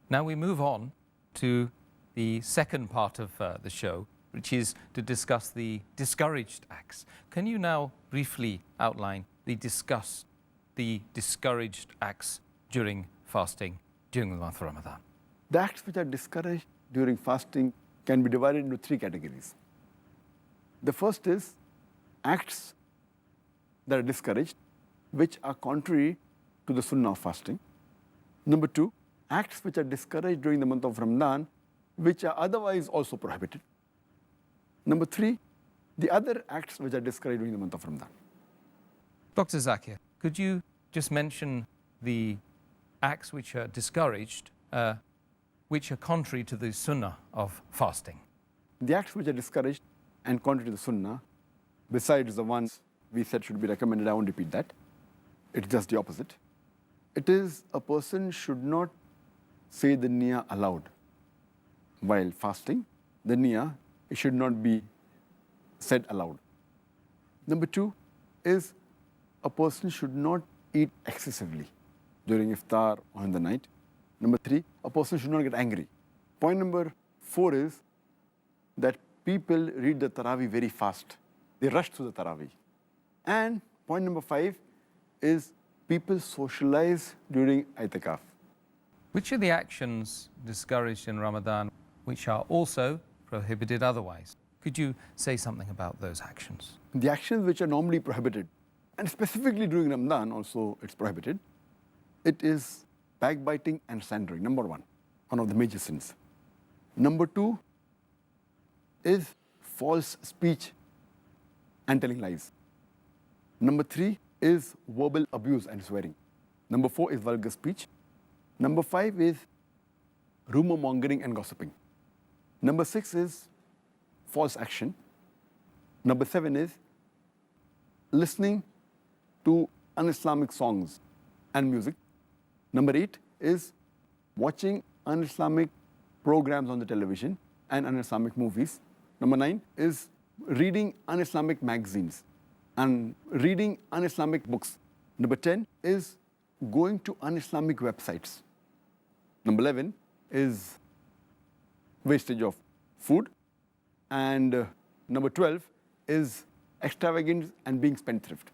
Now we move on to the second part of the show, which is to discuss the discouraged acts. Can you now briefly outline the discouraged acts during fasting during the month of Ramadan? The acts which are discouraged during fasting can be divided into three categories. The first is acts that are discouraged, which are contrary to the sunnah of fasting. Number two, acts which are discouraged during the month of Ramadan, which are otherwise also prohibited. Number three, the other acts which are discouraged during the month of Ramadan. Dr. Zakir, could you just mention the acts which are discouraged, which are contrary to the sunnah of fasting? The acts which are discouraged and contrary to the sunnah, besides the ones we said should be recommended, I won't repeat that. It's just the opposite. It is a person should not say the niyyah aloud while fasting. The niyyah, it should not be said aloud. Number two is a person should not eat excessively during iftar or in the night. Number three, a person should not get angry. Point number four is that people read the Taraweeh very fast. They rush through the Taraweeh. And point number five is people socialize during i'tikaf. Which are the actions discouraged in Ramadan which are also prohibited otherwise? Could you say something about those actions? The actions which are normally prohibited, and specifically during Ramadan also it's prohibited, it is backbiting and slandering, number one of the major sins. Number two is false speech and telling lies. Number three is verbal abuse and swearing. Number four is vulgar speech. Number five is rumor mongering and gossiping. Number six is false action. Number seven is listening to un-Islamic songs and music. Number eight is watching un-Islamic programs on the television and un-Islamic movies. Number nine is reading un-Islamic magazines and reading un-Islamic books. Number 10 is going to un-Islamic websites. Number 11 is wastage of food. And number 12 is extravagance and being spendthrift.